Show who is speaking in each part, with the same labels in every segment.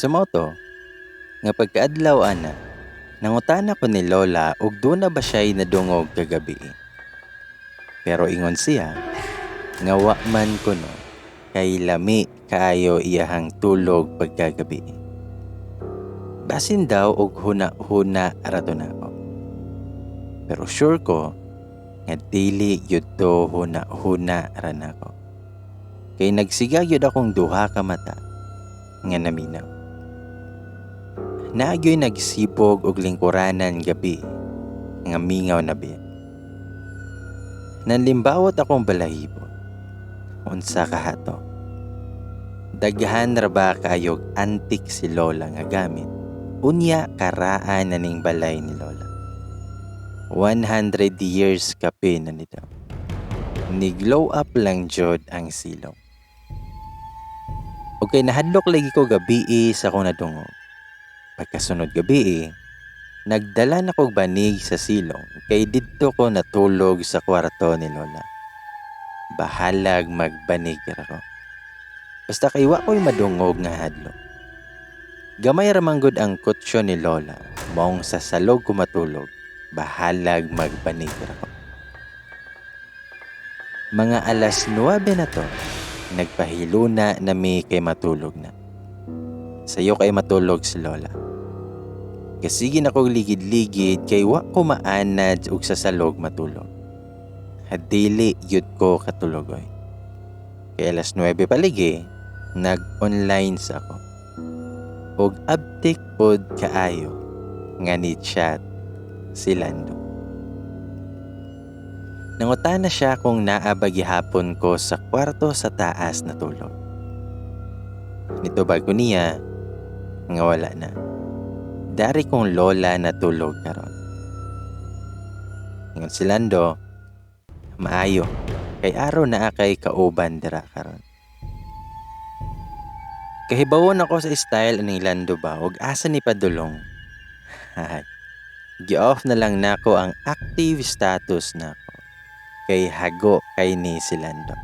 Speaker 1: Sumoto, nga pagkaadlaw ana, nangutana ko ni Lola ug doon na ba siya'y nadungog kagabi. Pero ingon siya, nga wa man kuno, kay lami kaayo iyahang tulog pagkagabi. Basin daw og huna-huna arato nako. Pero sure ko, nga dili yun to huna-huna aran ako. Kay nagsiga yun akong duha ka mata, nga naminaw. Naagyo'y nagsibog og lingkuranan gabi, nga mingaw na biya. Nanlimbawot akong balahibo. Unsa kahato? Daghan ra ba kayog antik si Lola nga gamit? Unya karaan na ning balay ni Lola. 100 years kape na nito. Ni-glow up lang jud ang silong. Okay, nahadlok lagi ko gabi sa akong nadungog. Pagkasunod gabi nagdala na kog banig sa silong kay didto ko natulog sa kwarto ni Lola. Bahalag magbanig ako. Basta kay wa ko'y madungog nga hadlok. Gamay ra man gud ang kutsyon ni Lola, maong sa salog ko matulog. Bahalag magbanig ako. Mga alas 9 na to, nagpahiluna na mi kay matulog na. Sayo kay matulog si Lola. Kasigi na kong ligid-ligid kay wa ko maanad og sa salog matulog. Hadili yud ko katulogoy. Kay alas 9 paligi, nag-online sa ako. Og abtik pod kaayo nga ni chat si Lando. Nangutana siya kung naaba gihapon ko sa kwarto sa taas na tulog. Nitubag ko niya nga wala na. Dari kong Lola na tulog karon. Ingon si Lando, maayo kay araw na akay kauban dira karon. Kahibawon ako sa style ni Lando ba ug asa ni padulong. Gi-off na lang nako ang active status nako. Kay hago kay ni si Lando.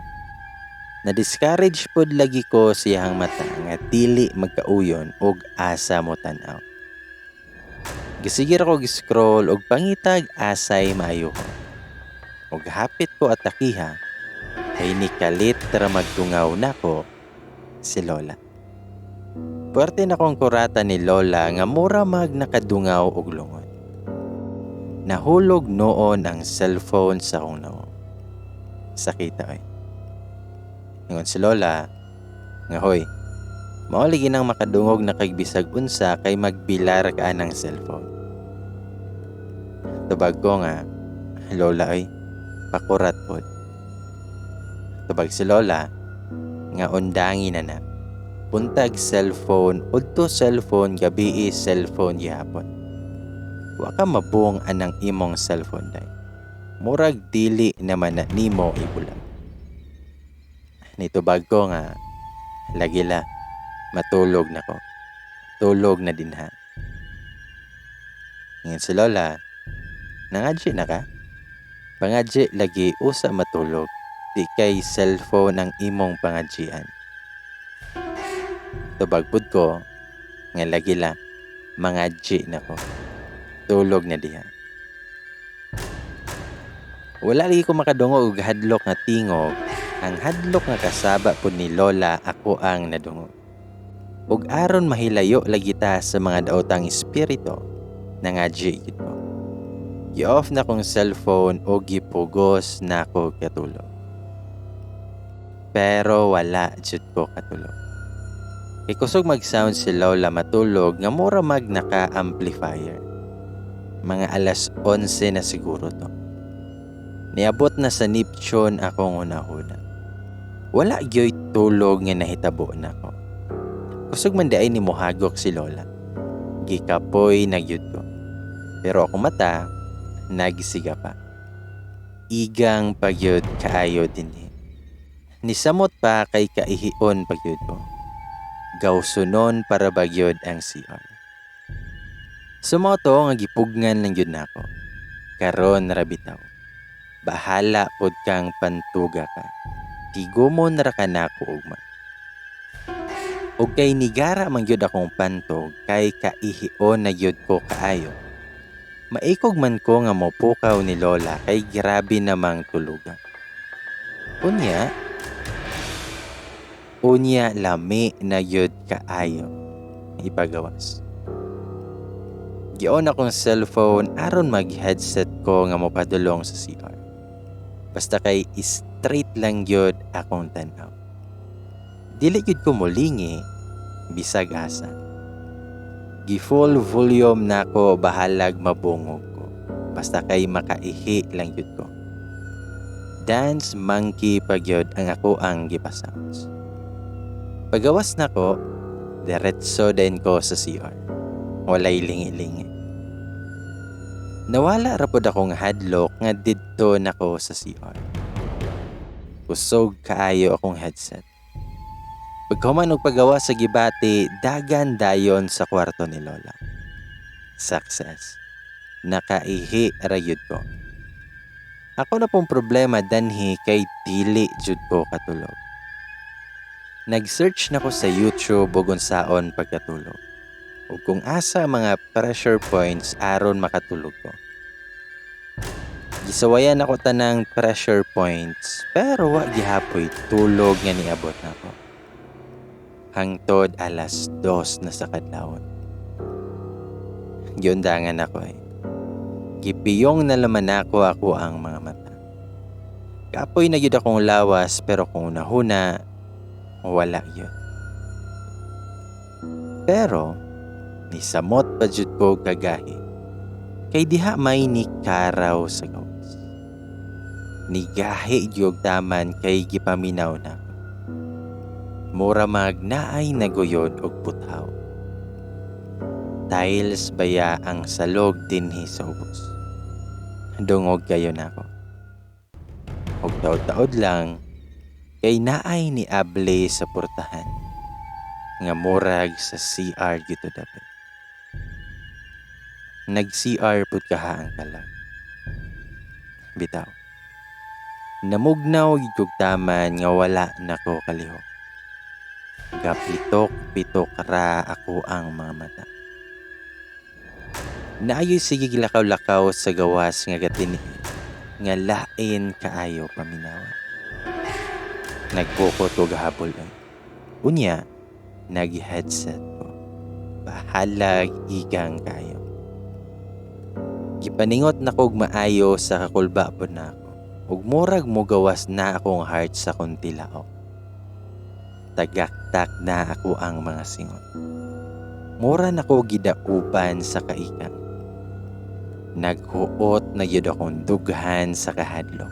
Speaker 1: Na-discourage pod lagi ko siyang mata nga dili magkauyon og asa mo tan-aw. Gisigir ako gi-scroll og pangitag asay maayo ko. Og hapit ko atakiha kay nikalit ra magtungaw nako si Lola. Puwerte na kong kurata ni Lola nga mura mag nakadungaw og lungon. Nahulog noon ang cellphone sa akong noo. Sakita ay. Ingon si Lola, nga hoy, mauli ginang makadungog na kay bisag unsa kay magbilar ka ng cellphone. Tubag ko nga, Lola ay, pakurat pod. Tubag si Lola, nga undangi na na. Puntag cellphone, udto cellphone, gabi cellphone gihapon. Wa ka mabuong anang imong cellphone day. Murag dili naman na nimo ibulag. Nitubag ko nga, lagila, matulog na ko. Tulog na dinha. Ngayon si Lola, nangadji na ka? Pangadji lagi usa matulog, di kay cellphone ang imong pangadjian. Tubagbod ko, nga lagila, mangadji na ko. Tulog na diha. Wala lagi ko makadungog og hadlok nga tingog. Ang hadlok nga kasaba po ni Lola ako ang nadungog. Ug aron mahilayo lagi ta sa mga daotang espiritu, nangadji gid ko. Gi-off na kong cellphone o gipugos na ko katulog. Pero wala jud ko katulog. Kay kusog mag-sound si Lola matulog nga mura mag naka-amplifier. Mga alas 11 na siguro to. Niabot na sa Neptune akong una-una. Wala gyoy tulog nga nahitabo na ko. Kusog man diay ni mohagok si Lola. Gikapoy na gyud ko. Pero ako mata, nagsiga pa. Igang pagyod kaayo dinhi. Nisamot pa kay kaihion pagyod ko. Gawsunon para bagyod ang CR. Sumoto nga gipugngan lang yun nako. Karon rabitaw. Bahala pod kang pantuga ka. Tigumon ra ka nako ugma. ug kay nigara man gyud akong pantog kay kaihion na gyud ko kaayo. Maikog man ko nga mopukaw ni Lola kay grabe namang tulugan. Unya lami na gyud kaayo ipagawas. Gion akong cellphone aron mag-headset ko nga mopadulong sa CR. Basta kay straight lang gyud akong tanaw. Dili gyud ko molingi bisag asa. Gi-full volume nako bahalag mabungog ko. Basta kay makaihi lang gyud ko. Dance monkey pa gyud ang ako ang gipasounds. Pagawas nako, diretso din ko sa CR. Walay lingi-lingi. Nawala ra pod akong hadlok nga didto nako sa CR. Kusog kaayo akong headset. Pagkahuman og pagawa sa gibati, dagan dayon sa kwarto ni Lola. Success. Nakaihi ra yun ko. Ako na pong problema danhi kay dili jud ko katulog. Nag-search na ko sa YouTube ug unsaon pagkatulog. Ug kung asa mga pressure points aron makatulog ko. Gisawayan ako tanang pressure points pero wa gihapoy tulog nga niabot nako. Hangtod 2:00 na sa kadlawon. Giundangan ako Gipiyong na laman ako ang mga mata. Kapoy na gyud akong lawas pero kung nahuna, wala yun. Pero, nisamot pa jud ko kagahi. Kay diha may nikaraw sa gawas. Nigahi gyud taman kay gipaminaw na. Mura magnaay naguyod og puthaw. Tiles baya ang salog dinhi sa ubos. Dungog kayo nako. Og taod-taod lang kay naay ni able sa portahan nga murag sa CR gito dapat. Nag-CR pud kaha ang kalag. Bitaw. Namugnaw gyud taman nga wala nako kalihok. Gapitok-pitok ra ako ang mga mata. Naayoy sige gilakaw-lakaw sa gawas nga gatini nga lain kaayo paminawan. Nagbukot og habol Unya, nag-headset ko. Bahalag igang kayo. Gipaningot na kog maayo sa kakulba po na ako. Ug murag mo gawas na akong heart sa kuntilaok. Tagaktak na ako ang mga singot. Mura na ko gidauban sa kaikan. Naghuot na yun akong dughan sa kahadlok.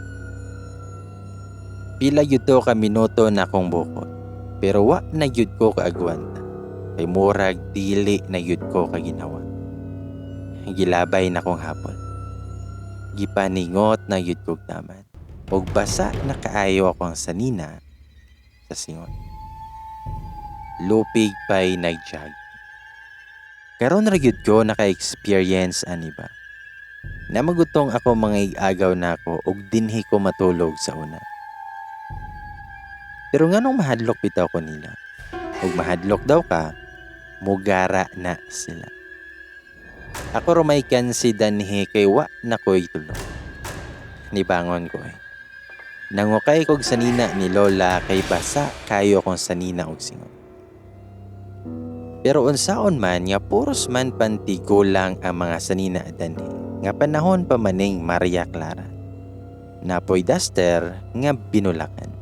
Speaker 1: Pila yun to ka minuto na akong bukod. Pero wa na yun ko kaagwanta. Kay murag dili na yun ko kaginawa. Gilabay na kong hapon. Gipaningot na yun ko taman. Og basa na kaayo akong sanina sa singot. Lupig pa'y nagjag. Karon ra gyud ko naka-experience ani ba. Namagutong ako mga igagaw na ako og dinhi ko matulog sa una. Pero nganong mahadlok bitaw ko nila. Og mahadlok daw ka, mugara na sila. Ako rumaykan si danhi kay wa na ko'y tulog. Nibangon ko Nangukay kog sanina ni Lola kay basa kayo kong sanina og singot. Pero unsaon man nga puros man pantigo lang ang mga sanina danhi. Nga panahon pa maning Maria Clara. Napoy duster nga binulakan.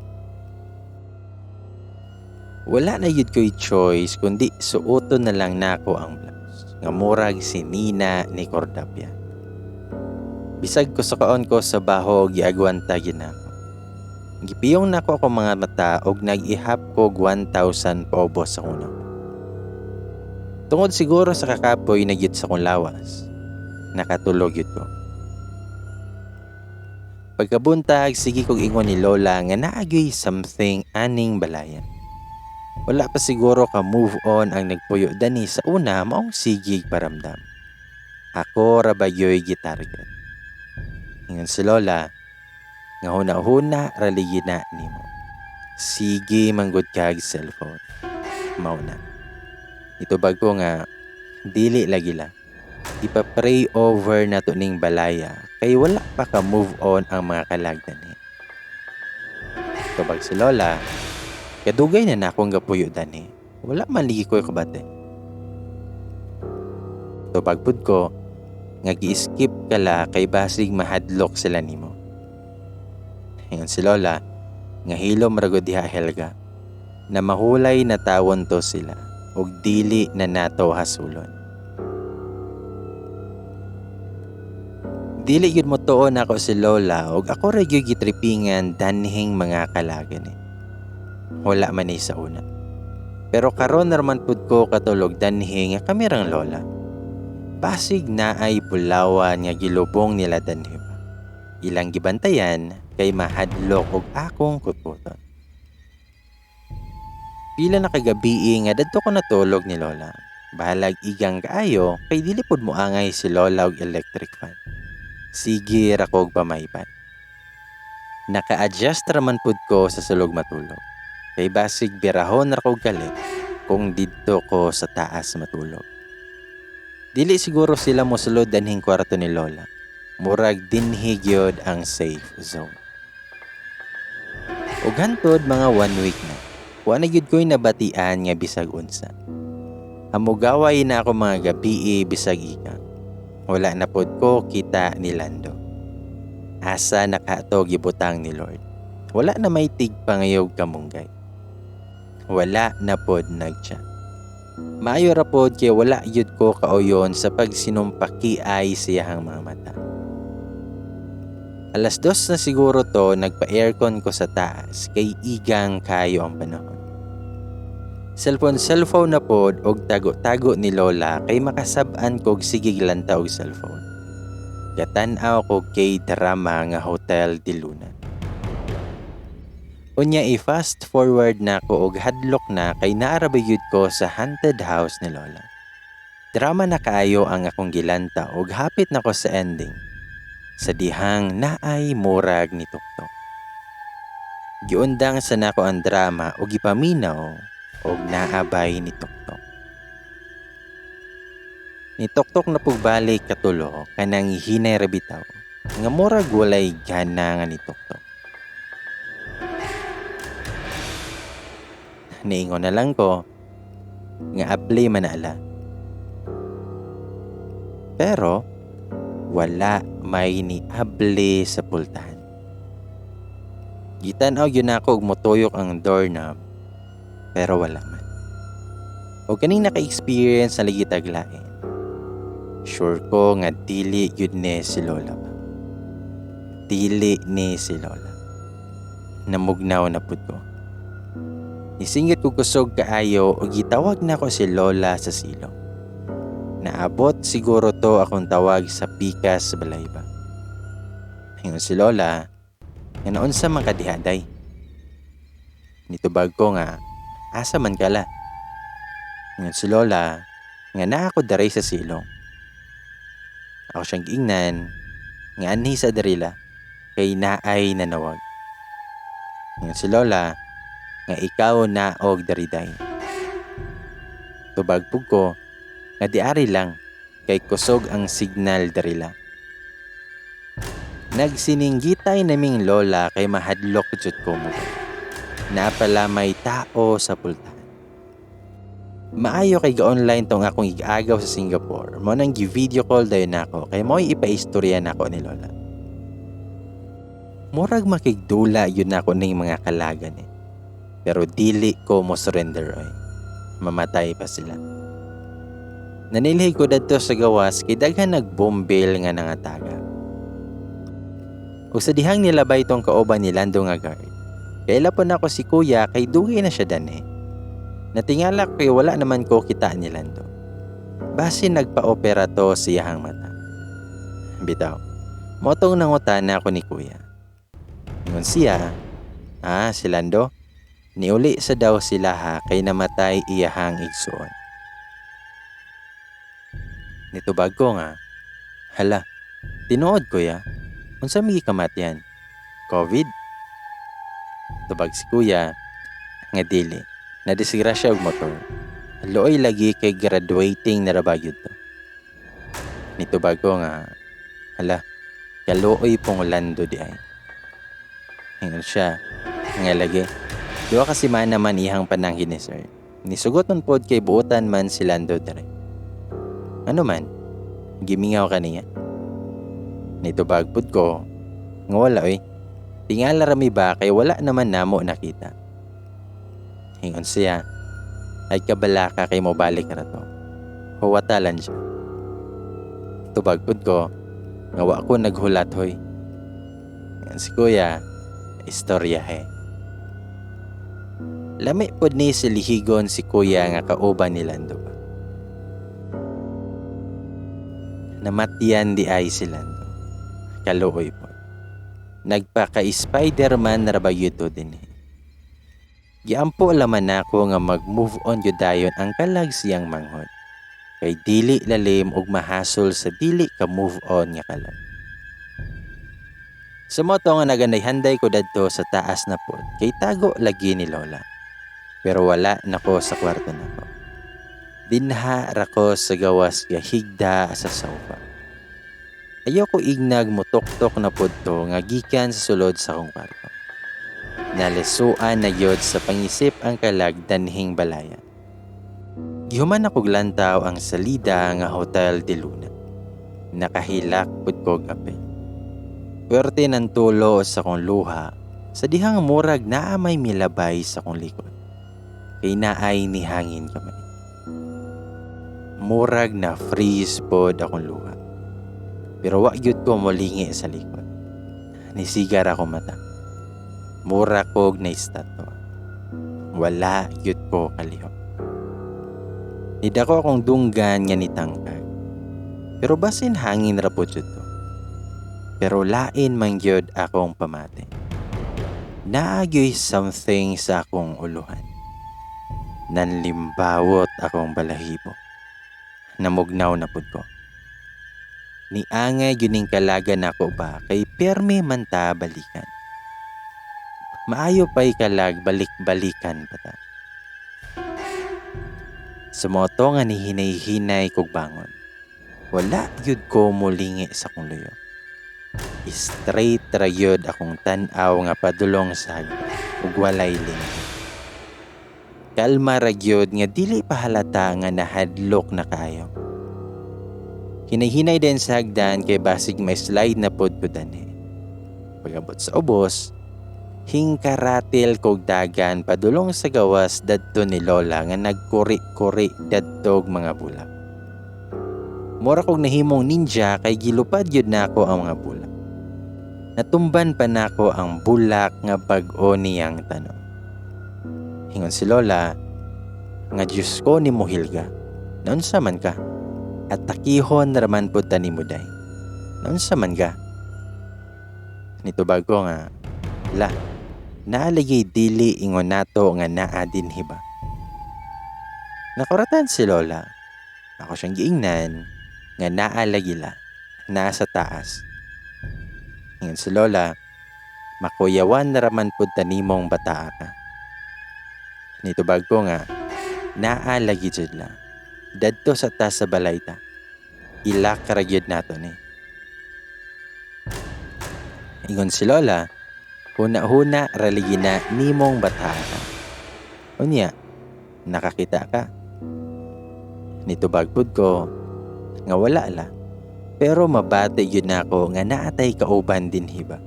Speaker 1: Wala na yun ko'y choice kundi suoton na lang nako ang blouse. Nga murag si Nina ni Cordapia. Bisag ko sa kaon ko sa baho giagwanta ginako. Gipiyong nako ako mga mata og nag-ihap ko 1,000 paubos sa kuno. Tungod siguro sa kakapoy na gyud sa kong lawas. Nakatulog yun ko. Pagkabuntag, sige kong ingon ni Lola nga naagyoy something aning balayan. Wala pa siguro ka move on ang nagpuyo dani sa una maong sigig paramdam. Ako rabayoy gitarget. Ingon si Lola, nga huna-huna raligina nimo. Sige manggod kag cellphone. mauna. Itubag ko nga, dili lagi la. Ipa-pray over na to ning balaya, kay wala pa ka move on ang mga kalagdan eh. Itubag si Lola, kadugay na akong gapuyo dani. Wala man ligi ko kabate. Itubag pud ko, nga gi-skip kala kay basig mahadlok sila nimo. Ingon si Lola, nga hilom ragod diha Helga, na mahulay na tawon to sila, ug dili na nato hasulon. Dili yun mo tuon ako si Lola, ug ako ra gyud gitripingan danhing mga kalagan eh. Wala man ni sa una. Pero karon naman pud ko katulog danhi nga kamerang Lola. Basig na ay bulawan nga gilubong nila danhi ba. Ilang gibantayan kay mahadlok og akong kutkuton. Pila na kagabi nga dadto ko natulog ni Lola. Bahalag igang kaayo kay dili pud moangay si Lola og electric fan. Sige ra kog pamaypan. Naka-adjust raman pud ko sa sulog matulog. Kay basig birahon ra kog galit kung didto ko sa taas matulog. Dili siguro sila mosulod danhing kwarto ni Lola. Murag dinhi gyud ang safe zone. Ug hantod mga 1 week na, wa na gyud ko'y nabatian nga bisag unsa. Hamugaway na ako mga gabi bisag ika. Wala na pod ko kita ni Lando. Asa nakato gibutang ni Lord. Wala na may tigpangayog kamunggay. Wala na pod nagchat. Maayo ra pod kay wala yud ko kauyon sa pagsinumpaki ay siyahang mga mata. 2:00 na siguro to nagpa-aircon ko sa taas kay igang kayo ang panahon. Cellphone na pod og tago-tago ni Lola kay makasab-an kog sige glanta og cellphone. Gatan-aw ko kay drama nga Hotel de Luna. Unya i-fast forward na ko og hadlok na kay naarabayud ko sa haunted house ni Lola. Drama na kaayo ang akong gilanta og hapit na ko sa ending. Sa dihang naay murag ni Tuktok. Giundang sa nako ang drama og ipaminaw og naabay ni Tuktok. Ni Tuktok na pugbalik katulo kanang hinay ra bitaw nga murag walay gana nga ni Tuktok. Niingon na lang ko nga abli man ala. Pero wala may ni abli sa pultahan. Gitanaw yun ako og motuyok ang doorknob pero wala man. O kaning naka-experience na lagi taglain. Sure ko nga dili yun ni si Lola pa. Dili ni si Lola. Namugnaw na pud ko. Nisingit ko kusog kaayo o gitawag na ko si Lola sa silong. Naabot siguro to akong tawag sa pikas sa balay ba. Hingon si Lola, nga naunsa man kadihaday. Nitubag ko nga, asa man kala. Hingon si Lola, nga naa ako daray sa silong. Ako siyang giingnan, nga anhi sa darila, kay naay nanawag. Hingon si Lola, nga ikaw na og dariday. Tubag pug ko, nga diari lang, kay kusog ang signal darila. Nagsininggitay naming Lola kay mahadlok jud ko mo. Napala may tao sa pultahan. Maayo kay ga-online tong akong igagaw sa Singapore. Mo nang gi-video call dayon nako kay mo'y ipaistorya nako ni Lola. Murag makigdula yun nako ning mga kalagan eh. Pero dili ko mo surrender oy. Mamatay pa sila. Nanilhi ko dadto sa gawas kay daghan nagbombil nga nangataga. Ug sa dihang nilabay tong kauban ni Lando nga guard. Kay lapon ako si kuya kay dugay na siya dani. Natingala kay wala naman ko kita ni Lando. Base nagpa-opera to siyahang mata. Bitaw. Motong nangutan na ako ni kuya. Ngun siya, si Lando, niuli sa daw sila ha kay namatay iyahang igsuon. Nitubag ko nga, hala, tinuod kuya, unsa may kamatyan? COVID? Tubag si kuya, nga dili, Nadisgrasya og motor. Looy lagi kay graduating na rabagyod to. Nitubag ko nga, hala, kaluoy pong lando di ay. Hingon siya, nga lagi. Duwa kasi man naman ihang panangkin ni sir. Nisugot nun pod kay buotan man si Lando dere. Ano man, gimingaw ka niya. Nitubag pod ko, nga wala oy. Tingala rami ba kay wala naman namo nakita. Hingon siya, ay kabalaka kay mo balik ra to. Huwatalan siya. Tubag pod ko, nga wa ko naghulat hoy. Yan si kuya, istorya he. Lami pod ni silihigon si kuya nga kauban ni Lando ba. Namatian di ay si Lando. Kaluoy po. Nagpaka-Spider-Man na rabayuto din eh. Giampo laman ako nga mag-move on yudayon ang kalag siyang manghod. Kay dili lalim og mahasol sa dili ka move on nga kalag. Sa moto nga naganay-handay ko dadto sa taas na pod kay tago lagi ni Lola. Pero wala nako sa kwarto nako. Dinha ra ko sa gawas nga higda sa sofa. Ayaw ko ignag mo tok-tok na pod to nga gikan sa sulod sa akong kwarto. Nalisuan na yod sa pangisip ang kalag danhing balaya. Gihuman akong lantaw ang salida nga Hotel de Luna. Nakahilak pod ko apel. Pwerte ng tulo sa kong luha sa dihang murag naa may milabay sa kong likod. Kay naay ni hangin kamay. Murag na freeze pod akong luha. Pero wa gyud ko molingi sa likod. Nisigar ako mata. Mura kog na estatwa. Wala gyud ko kalihok. Nidako akong dunggan nga nitangkag. Pero basin hangin ra po to. Pero lain man gyud akong pamati. Naagyoy something sa akong uluhan. Nanlimbawot akong balahibo. Namugnaw na pud ko. Niangay yuning kalaga nako ba kay permi man ta balikan. Maayo pa'y kalag balik-balikan pa ta. Sumoto nga ni hinay-hinay kog bangon. Wala yun ko mulingi sa kong luyo. Straight ra yun akong tanaw nga padulong sa hagdan ug walay lingi. Kalma ra yun nga dili pa halata nga nahadlok na kayo. Hinay-hinay din sa hagdan kay basig may slide na pod ko dani. Pagabot sa ubos, hingkaratil kog dagan padulong sa gawas dadto ni Lola nga nagkuri-kuri dadtog mga bulak. Mura kog nahimong ninja kay gilupad yun nako ang mga bulak. Natumban pa nako ang bulak nga bag-o niyang tanong. Hingon si Lola, nga Diyos ko ni Mohilga, naunsa man ka? At takihon raman po tanimuday. Naunsa man ka? Nitubag ko nga, la, naalagay dili ingon nato nga naa din hiba. Nakuratan si Lola. Ako siyang giingnan nga naalagila, nasa taas. Ingon si Lola, makuyawan na raman po tanimong bataa ka. Nitubag ko nga, naalagi jud la. Dadto sa taas sa balay ta. Ilak karagyod nato ni. Ingon si Lola, huna-huna raligina nimong bataa ka. Unya, nakakita ka. Nitubag pud ko, nga wala la. Pero mabati yun na ako nga naatay kauban din hiba.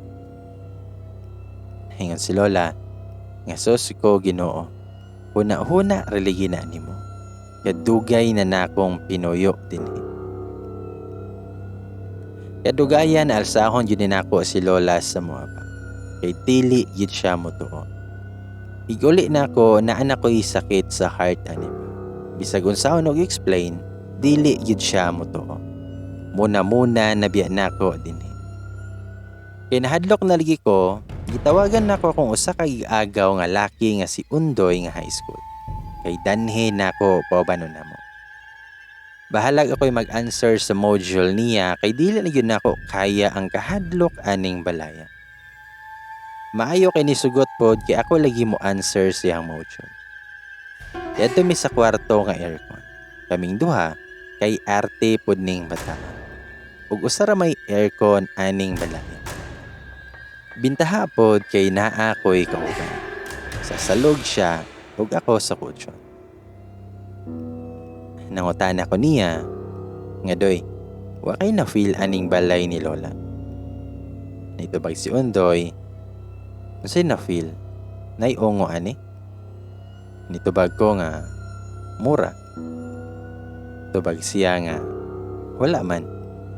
Speaker 1: Hingon si Lola, nga sus ko Ginoo, huna-huna raligina nimo. Kadugay na nakong pinuyo din. Kadugayan alsahon yun nako si Lola sa mga pa. Kay tili yun siya mo tuo. Iguli nako na anak ko'y sakit sa heart anima. Bisag unsaon og explain, dili yun siya mo tuo. Muna-muna nabiya nako din. Kay nahadlok na lagi ko, gitawagan nako kung usa ka agaw nga laki nga si Undoy nga high school. Kay danhe nako paubano namo. Bahalag ako'y mag-answer sa module niya kay dili na yun nako kaya ang kahadlok aning balaya. Maayo kay nisugot pod kay ako lagi mo answer siyang module. Dito mi sa kwarto nga aircon. Kaming duha kay arte pud ning bataan. Ug usa ra may aircon aning balay. Bintaha pod kay naa ko'y kauban. Sa salog siya ug ako sa kutsyon. Nangutan ako niya nga doy, wa kay na feel aning balay ni Lola. Nitubag si Undoy, unsay na feel? Naiungo ani? Nitubag ko nga, mura. Tubag siya nga, wala man.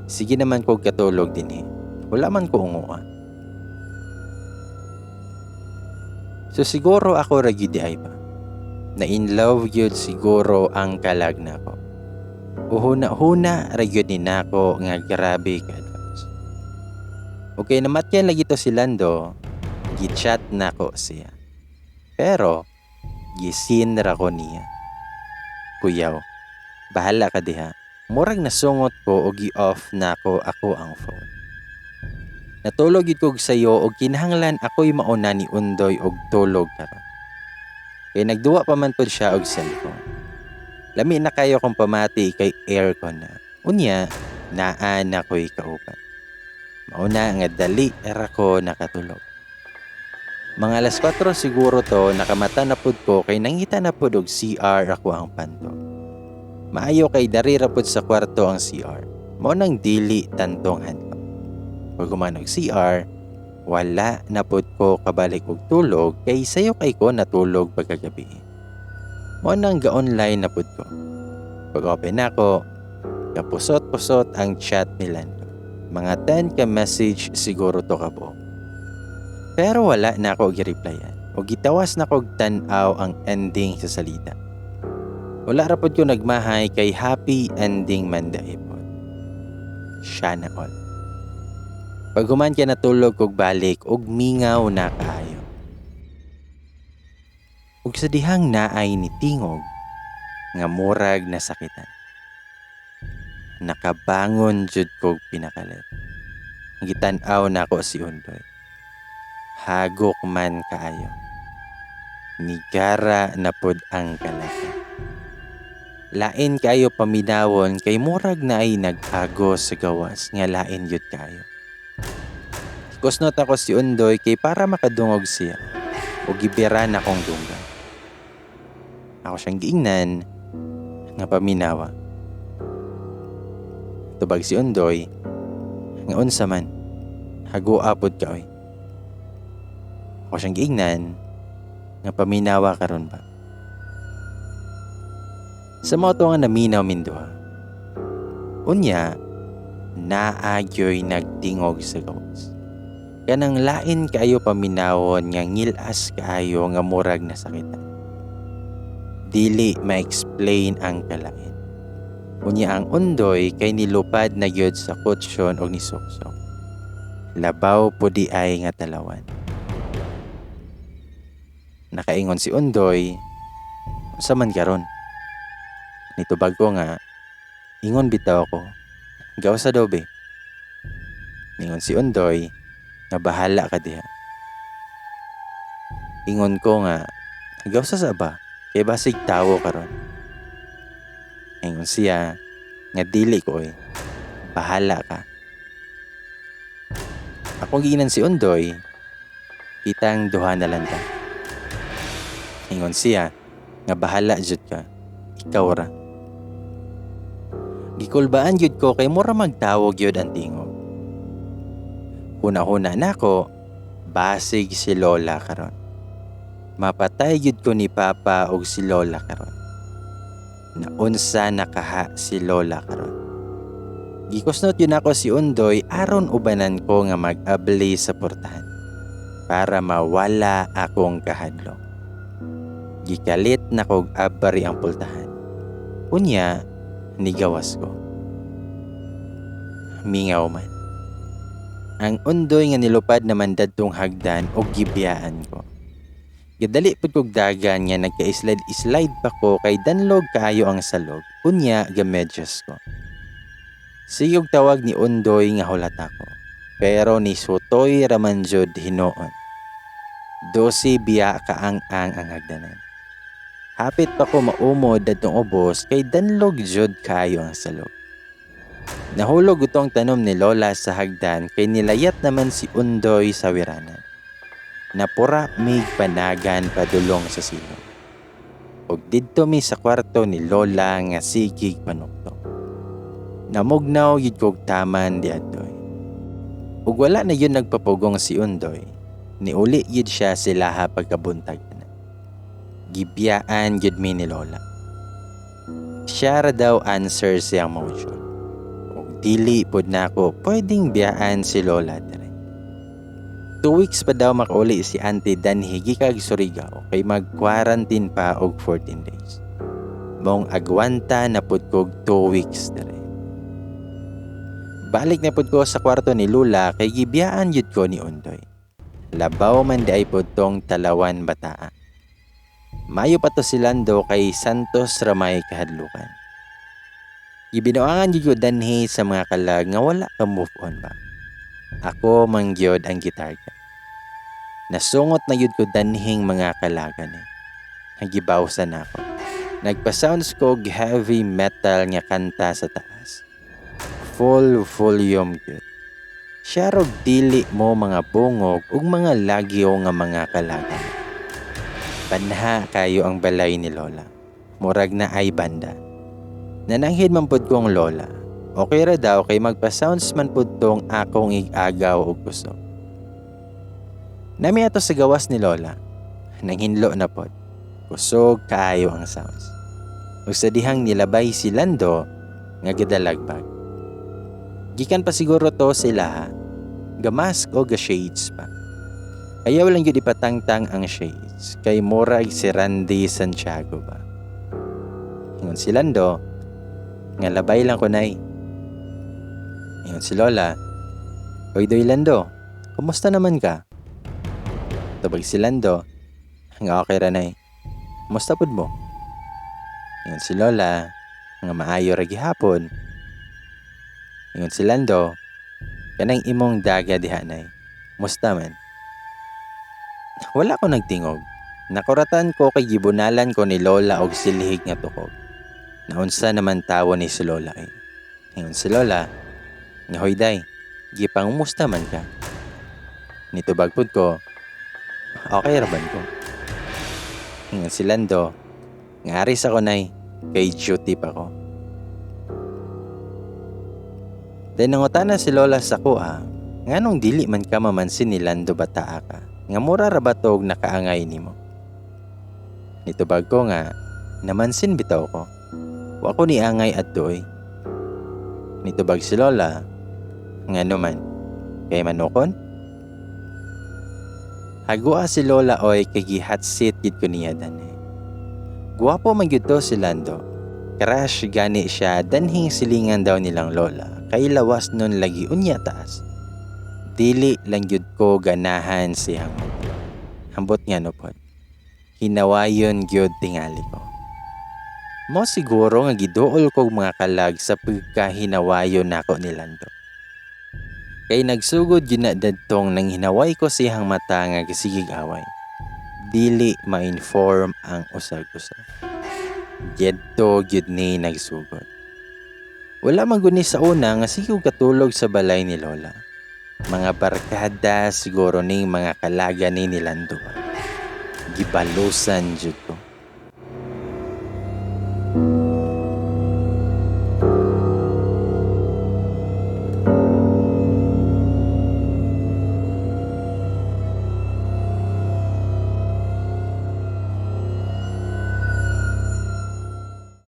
Speaker 1: Sige naman kog katulog din Wala man ko unguan. So siguro ako ra gyud di ay ba? Na in love gyud siguro ang kalag nako. Uhuna-huna ra gyud ni nako nga grabe ka advance. Okay namatyan lagi to si Lando, gi-chat nako siya. Pero gisin ra ko niya. Kuyaw, bahala ka diha. Murag nasungot ko og gi-off nako ako ang phone. Natulog yun kog sayo og kinahanglan ako'y mauna ni Undoy og tulog karon. Kaya nagduwa pa man pod siya og cellphone. Lami na kayo kung pamati kay aircon na. Unya, naa na ko'y kauban. Mauna nga dali era ko nakatulog. Mga alas 4 siguro to nakamata na pod ko kay nangita na pod og CR ako ang panto. Maayo kay dari ra pod sa kwarto ang CR. Mao nang dili tantong hanto. Pag kumanog CR, wala na pod ko kabalik og tulog kay sayo kay ko natulog pagkagabi. Mo nang ga-online na pod ko. Pag open ako, kapusot-pusot ang chat ni Lando. Mga 10 ka message siguro to kabo. Pero wala na ako gi-replyan. O gitawas na ko tan-aw ang ending sa salita. Wala ra pod ko nagmahay kay happy ending man daipon. Siya na all. Pag human ka natulog kog balik og mingaw na kaayo. Ug sa dihang naay ni tingog nga murag nasakitan. Nakabangon jud kog pinakalit. Gitan-aw nako si Undoy. Hagok man kaayo. Nigara na pod ang kalaki. Lain kayo paminawon kay murag na ay nag-agos sa gawas nga lain jud kayo. Kusnot ako si Undoy kay para makadungog siya o gibiran akong dunggan. Ako siyang giingnan nga paminawa. Tubag si Undoy nga unsa man hagua pod ka oy. Ako siyang giingnan nga paminawa karon ba. Sa moto nga naminaw minduha. Unya naagyoy nagtingog sa gawas. Kanang lain kaayo paminawon nga ngilas kaayo nga murag nasakitan. Dili ma-explain ang kalain. Unya ang Undoy kay nilupad na gyud sa kutsyon og ni Soksok. Labaw po di ay nga talawan. Nakaingon si Undoy, unsa man karon? Nitubag ko nga, ingon bitaw ko, gaw sa dobe. Ingon si Undoy, nga bahala ka diha. Ingon ko nga, gaw sa ba? Kay basig tawo karon. Ingon siya, nga dili ko bahala ka. Akong giinan si Undoy, kitang duha na lang ta. Ingon siya, nga bahala jud ka, ikaw ra. Gikulbaan jud ko kay mura magtawog jud ang tingog. Huna-huna nako, basig si Lola karon. Mapatay gyud ko ni Papa og si Lola karon. Naunsa nakaha si Lola karon. Gikusnot yun ako si Undoy aron ubanan ko nga mag-abli sa portahan para mawala akong kahadlok. Gikalit na kog abari ang pultahan. Unya, nigawas ko. Mingaw man. Ang Undoy nga nilupad naman dadtong hagdan o gibiyaan ko. Gadali pud kog dagan nga nagka-slide pa ko kay danlog kaayo ang salog. Unya gamedyas ko. Sigog tawag ni Undoy nga hulat ako. Pero ni Sutoy raman jud hinoon. 12 biya kaang ang hagdanan. Hapit pa ko maumod atong ubos kay danlog jud kayo ang salog. Nahulog utong tanom ni Lola sa hagdan kay nilayat naman si Undoy sa wiranan. Napura mig panagan padulong sa silong. Og didto mi sa kwarto ni Lola nga sigig panukto. Namugnaw yun kog taman di adoy. Ug wala na yun nagpapugong si Undoy. Niuli yun siya sila pagkabuntag na. Gibiyaan yun mi ni Lola. Siya ra daw answer siyang motion. Ug dili pod na ako pwedeng biyaan si Lola dire. 2 weeks pa daw makauli si Auntie Danhi gikag Surigao kay mag-quarantine pa og 14 days. Mong agwanta na pod kog 2 weeks dire. Balik na pod ko sa kwarto ni Lula kay gibiyaan yun ko ni Undoy. Labaw man di ay pod tong talawan bataa. Mayo pa to si Lando kay Santos Ramay kahadlukan. Gibinuangan yun ko Danhi sa mga kalag nga wala ka move on ba. Ako mangyod ang gitarga. Nasungot na yun ko Danhing mga kalagan eh. Nagibawsan ako. Nagpa-sounds ko heavy metal nga kanta sa taas. Full volume yun. Siya rog dili mo mga bungog ug mga lagyo nga mga kalagan. Banha kayo ang balay ni Lola. Murag na ay banda. Nananghid man pud kong Lola. Okay ra daw kay magpa-sounds man pud tong akong igagaw og kusog. Nami ato sa gawas ni Lola. Nanghinlo na pod. Kusog kaayo ang sounds. Ug sa dihang nilabay si Lando nga gidalagbag. Gikan pa siguro to sila gamask o ga-shades pa. Ayaw lang yun ipatangtang ang shades kay murag si Randy Santiago ba. Ingon si Lando nga labay lang ko nay. Ingon si Lola, "Oy Doy Lando, kumusta naman ka?" Tubag si Lando, nga okay ra nay. "Kumusta pud mo?" Ingon si Lola, nga maayo ra gihapon. Ingon si Lando, "Kanang imong daga diha nay. Musta man?" Wala ko nagtingog. Nakuratan ko kay gibunalan ko ni Lola og silhig nga tukog. Naunsa naman tawo ni si Lola ay. Ingon si Lola, nga "Hoy day, gipangumusta man ka?" Nitubag pud ko, "Okay ra man ko." Ingon si Lando, nga "Aris ako nay, kay duty pa ko." Then nangutana si Lola sa kuha, nganong dili man ka mamansin ni Lando bataa ka, nga mura ra ba tog nakaangay nimo? Nitubag ko nga, namansin bitaw ko. Wa ko ni angay adtoy. Nitubag si Lola, nga naman, kay manukon? Hagua si Lola oy kay gihatsit gid ko niya dani. Guwapo man gyud to si Lando. Crush gani siya danhing silingan daw nilang Lola. Kay lawas nun lagi unya taas. Dili lang gyud ko ganahan siyang hambot nga no pod. Hinawayon gyud tingali ko. Mo siguro nga giduol kog mga kalag sa pagkahinawayon nako ni Lando. Kay nagsugod yun na dadtong nang hinaway ko siyang mata nga gisigig away. Dili ma-inform ang usag-usag. Gedto gyud ni nagsugod. Wala man guni sa una nga sigog katulog sa balay ni Lola. Mga barkada siguro ning mga kalaga ni Lando. Gibalusan jud ko.